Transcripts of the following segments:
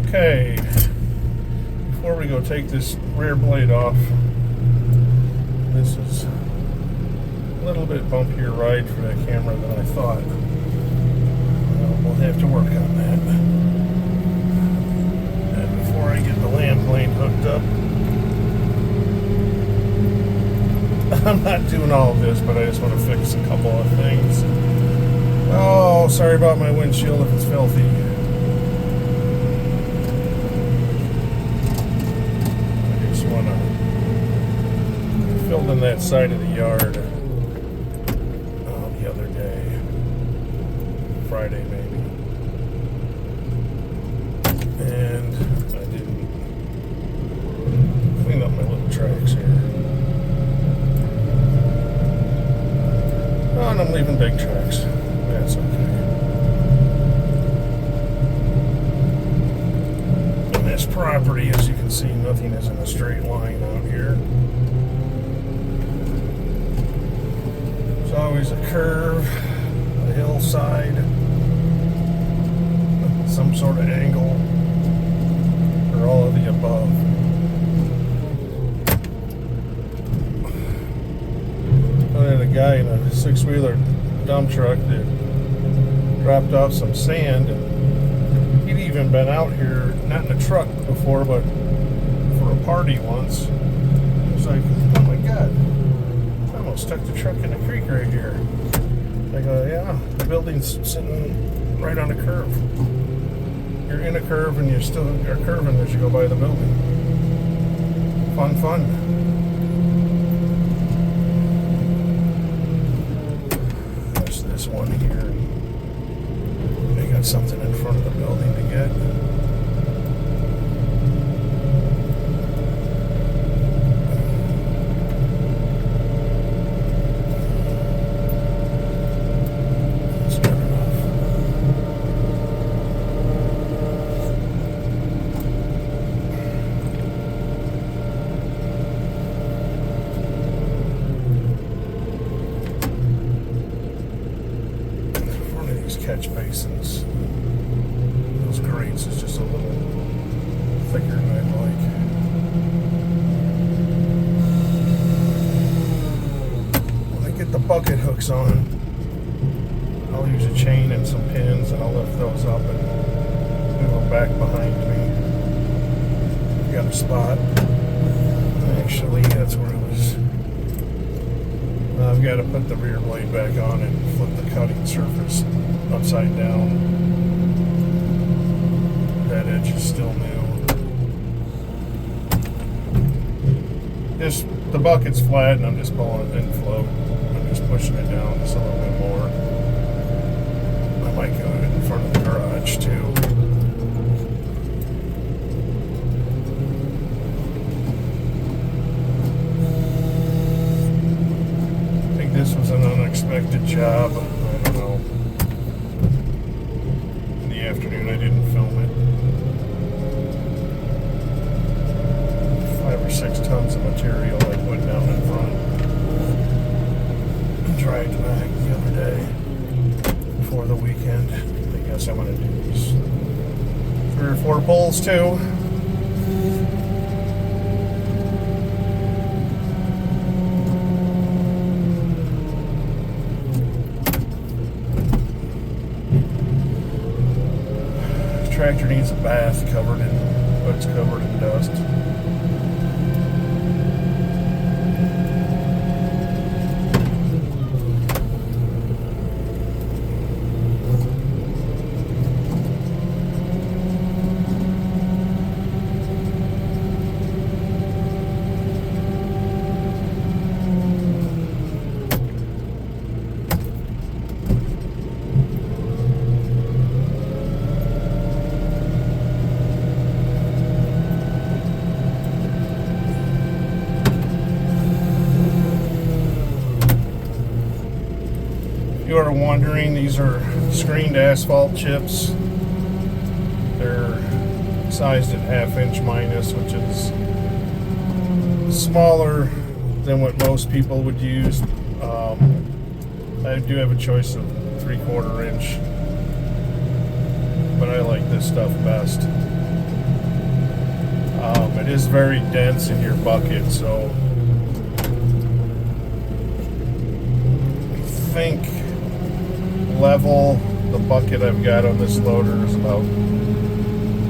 Okay, before we go take this rear blade off, this is a little bit bumpier ride for that camera than I thought. We'll have to work on that. And before I get the land plane hooked up, I'm not doing all of this, but I just want to fix a couple of things. Oh, sorry about my windshield if it's filthy. Filled in that side of the yard the other day, Friday maybe, and I didn't clean up my little tracks here. Oh, and I'm leaving big tracks. That's okay. On this property, as you can see, nothing is in a straight line out here. Always a curve, a hillside, some sort of angle, or all of the above. I had a guy in a six-wheeler dump truck that dropped off some sand, and he'd even been out here, not in a truck before, but for a party once. It was like, oh my God. Stuck the truck in a creek right here. I go, yeah, the building's sitting right on a curve. You're in a curve and you're still are curving as you go by the building. Fun. There's this one here. They got something in front of the building to get. Catch basins. Those grates is just a little thicker than I'd like. When I get the bucket hooks on, I'll use a chain and some pins and I'll lift those up and move them back behind me. I've got a spot. Actually, that's where it was. I've got to put the rear blade back on and flip the cutting surface upside down. That edge is still new. The bucket's flat and I'm just pulling it in float. I'm just pushing it down just a little bit more. I might go in front of the garage too. I think this was an unexpected job. I don't know. Afternoon, I didn't film it. 5 or 6 tons of material I put down in front. Dragged back the other day before the weekend. I guess I'm going to do these 3 or 4 pulls too. Tractor needs a bath but it's covered in dust. If you are wondering, these are screened asphalt chips. They're sized at 1/2 inch minus, which is smaller than what most people would use. I do have a choice of 3/4 inch, but I like this stuff best. It is very dense in your bucket, so I think level the bucket I've got on this loader is about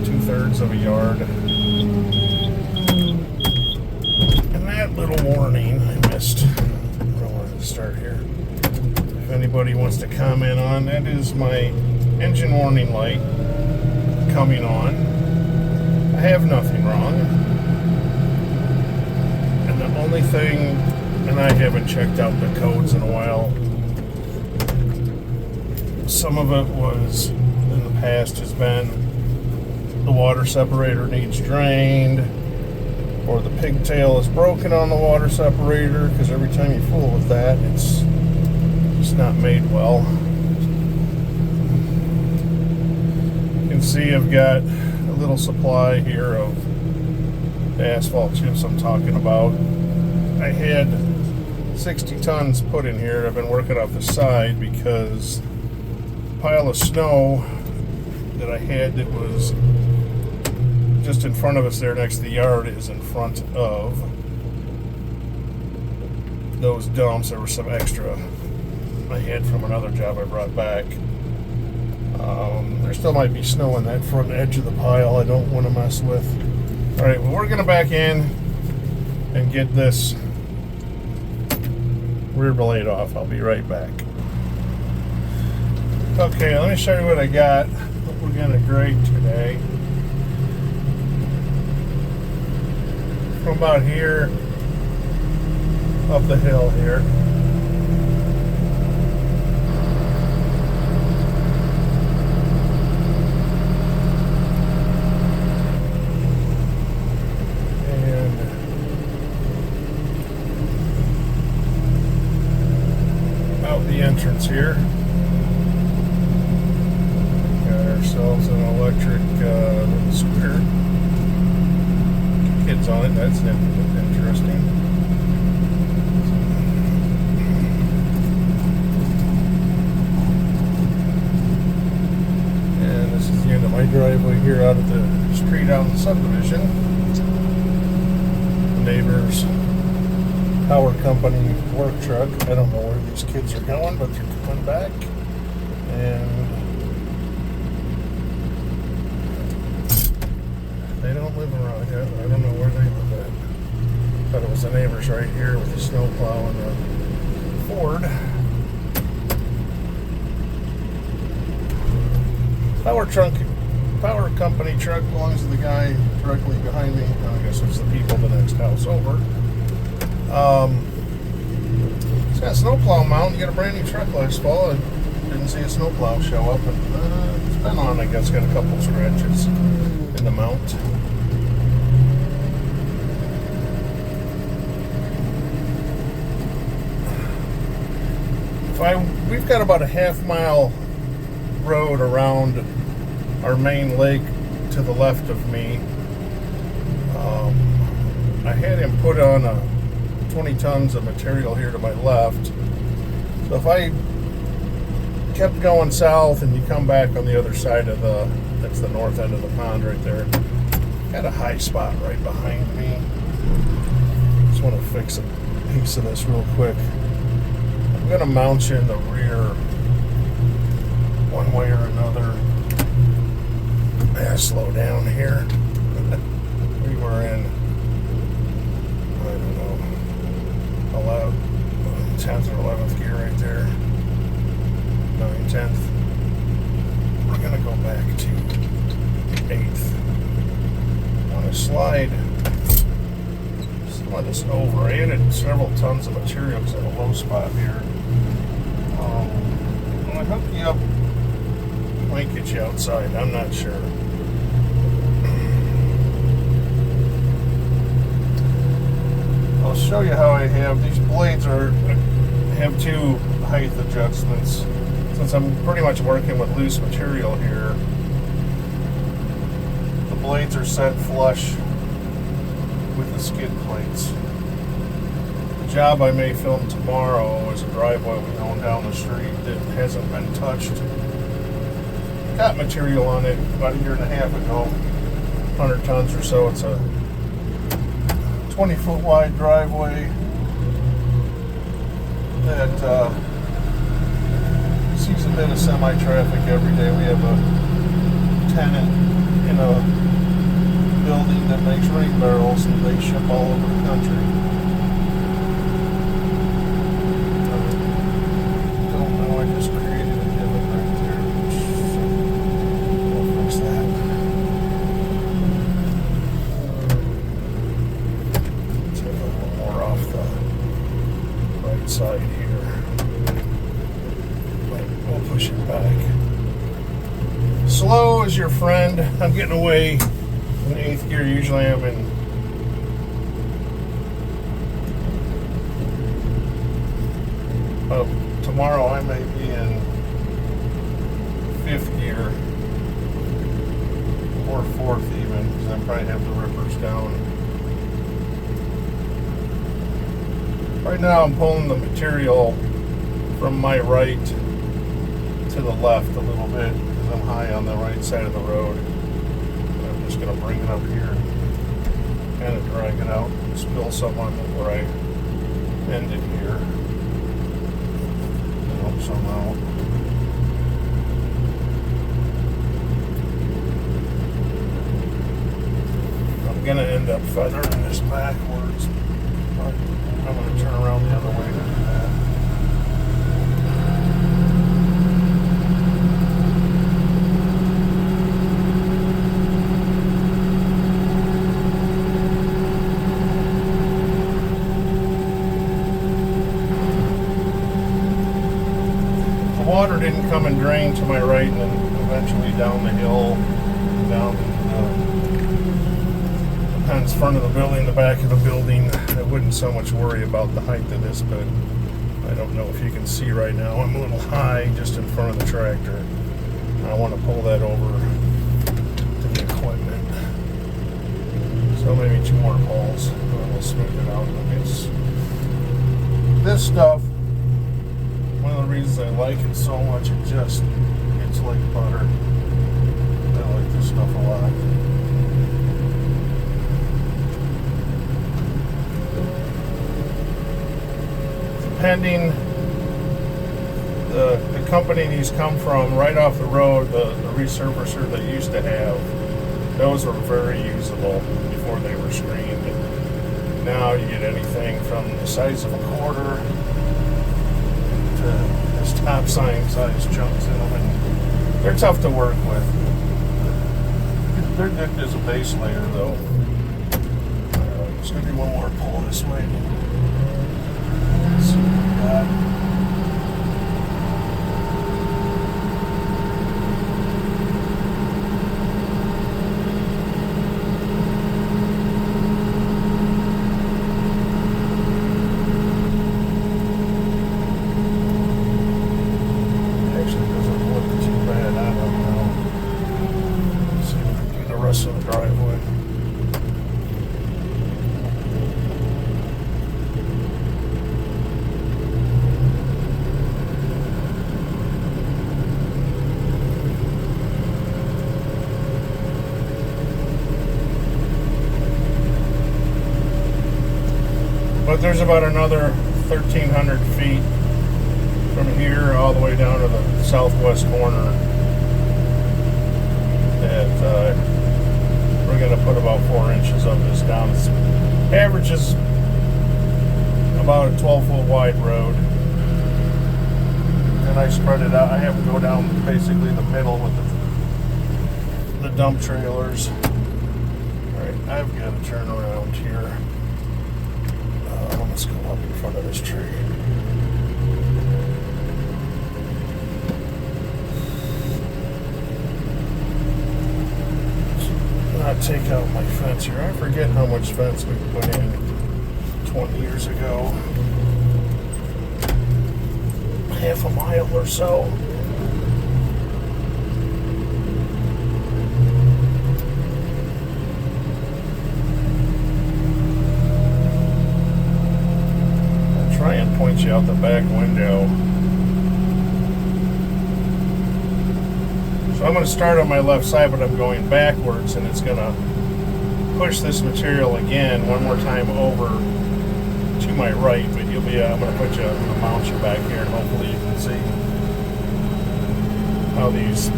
2/3 of a yard. And that little warning I missed. I wanted to start here. If anybody wants to comment on, that is my engine warning light coming on. I have nothing wrong. And the only thing, and I haven't checked out the codes in a while, some of it was, in the past, has been the water separator needs drained, or the pigtail is broken on the water separator, because every time you fool with that, it's just not made well. You can see I've got a little supply here of the asphalt chips I'm talking about. I had 60 tons put in here. I've been working off the side because the pile of snow that I had that was just in front of us there next to the yard is in front of those dumps. There was some extra I had from another job I brought back. There still might be snow on that front edge of the pile I don't want to mess with. Alright, well, we're going to back in and get this rear blade off. I'll be right back. Okay, let me show you what I got. What we're going to grade today. From about here up the hill here. The entrance here. Got ourselves an electric scooter. Kids on it, that's interesting. And this is the end of my driveway here out at the street out in the subdivision. The neighbors power company work truck. I don't know where these kids are going, but they're coming back. And they don't live around here. I don't know where they live at. Thought it was the neighbors right here with the snowplow and the Ford. Power company truck belongs to the guy directly behind me. I guess it's the people the next house over. It's got a snowplow mount. You got a brand new truck last fall. I didn't see a snowplow show up, and it's been on. I guess got a couple scratches in the mount. We've got about a half-mile road around our main lake to the left of me. I had him put on 20 tons of material here to my left. So if I kept going south and you come back on the other side of that's the north end of the pond right there. Got a high spot right behind me. Just want to fix a piece of this real quick. I'm going to mount you in the rear one way or another. Slow down here. We were in, I don't know, 10th or 11th gear right there. 9th, 10th. We're going to go back to 8th. I want to slide some of this over. I added several tons of materials in a low spot here. When I hook you up, might get you outside. I'm not sure. I'll show you how I have these blades have two height adjustments. Since I'm pretty much working with loose material here, the blades are set flush with the skid plates. The job I may film tomorrow is a driveway we own down the street that hasn't been touched. Got material on it about a year and a half ago, 100 tons or so. It's a 20-foot wide driveway that sees a bit of semi-traffic every day. We have a tenant in a building that makes ring barrels, and they ship all over the country. Don't know, I just created a divot right there. We'll fix that. Take a little more off the right side here. But we'll push it back. Slow is your friend. I'm getting away in 8th gear. Usually I'm in tomorrow I may be in 5th gear or 4th even, because I probably have the rippers down. Right now I'm pulling the material from my right to the left a little bit because I'm high on the right side of the road. I'm just going to bring it up here and kind of drag it out and spill some on where I ended here. Help some out. I'm going to end up feathering this backwards. I'm going to turn around the other way to do that. Water didn't come and drain to my right and then eventually down the hill, down the fence front of the building, the back of the building. I wouldn't so much worry about the height of this, but I don't know if you can see right now. I'm a little high just in front of the tractor. I want to pull that over to the equipment. So maybe 2 more pulls. We'll smooth it out. This stuff, one of the reasons I like it so much, it's like butter. I like this stuff a lot. Depending the company these come from, right off the road, the resurfacer they used to have, those were very usable before they were screened. Now you get anything from the size of a quarter to stop sign size chunks in them, and they're tough to work with. They're good as a base layer though. Just gonna do one more pull this way. Let's see what we got. Of the driveway. But there's about another 1,300 feet from here all the way down to the southwest corner that we're going to put about 4 inches of this down. It averages about a 12-foot wide road. And I spread it out. I have to go down basically the middle with the dump trailers. Alright, I've got to turn around here. Let's go up in front of this tree. Take out my fence here. I forget how much fence we put in 20 years ago. Half a mile or so. I'll try and point you out the back window. So I'm going to start on my left side, but I'm going backwards, and it's going to push this material again one more time over to my right, but you'll be, I'm going to mount you back here, and hopefully you can see how these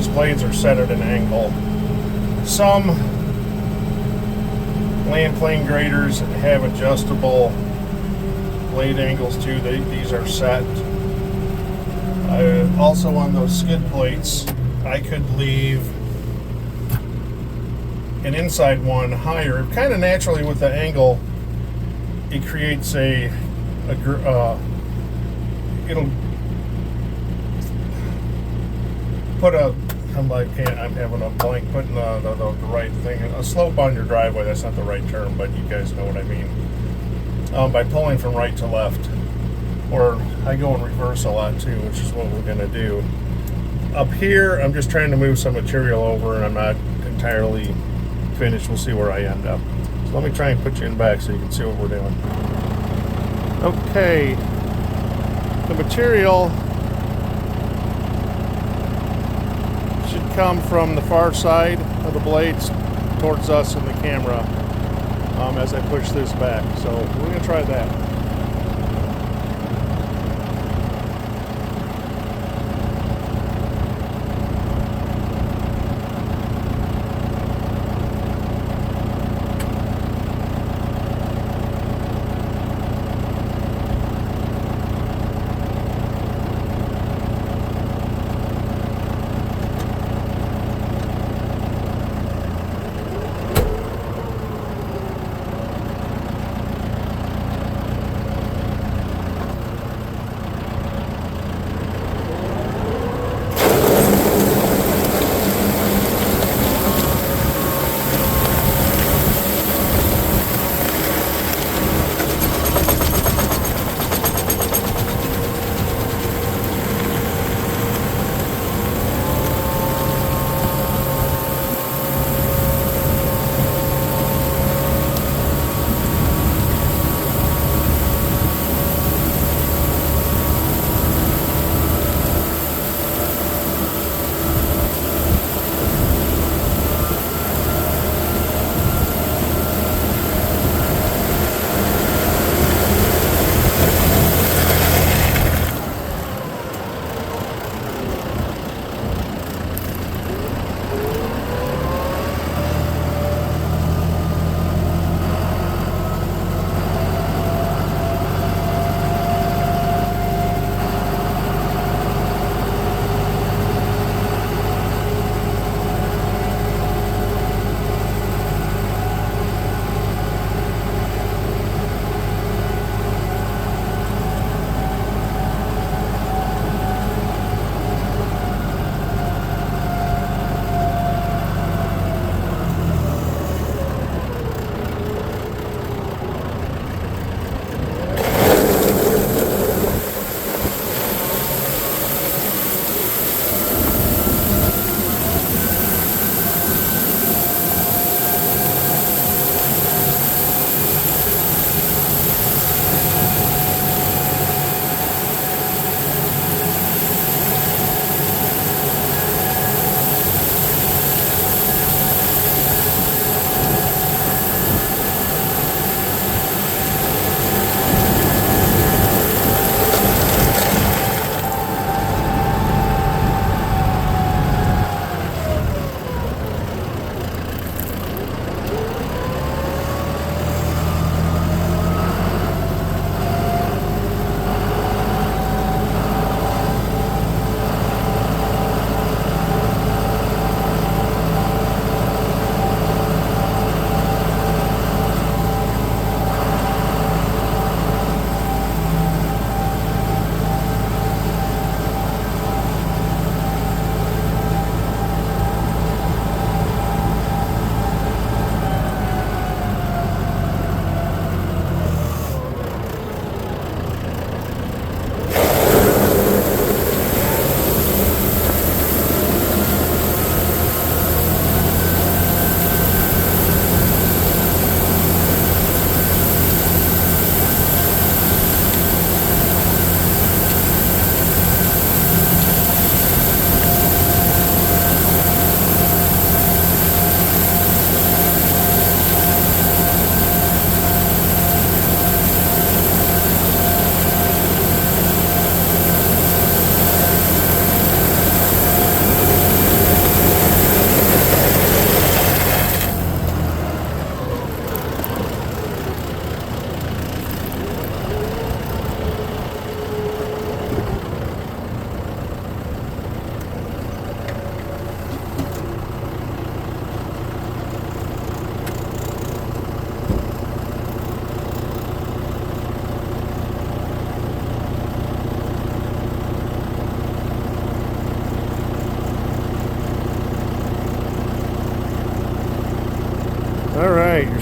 blades are set at an angle. Some land plane graders have adjustable blade angles too. These are set. Also on those skid plates, I could leave an inside one higher. Kind of naturally with the angle, it creates it'll put I'm having a blank putting the right thing, a slope on your driveway. That's not the right term, but you guys know what I mean. By pulling from right to left, or I go in reverse a lot too, which is what we're gonna do. Up here, I'm just trying to move some material over, and I'm not entirely finished. We'll see where I end up. So let me try and put you in back so you can see what we're doing. Okay, the material should come from the far side of the blades towards us in the camera as I push this back. So we're going to try that.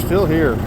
still here.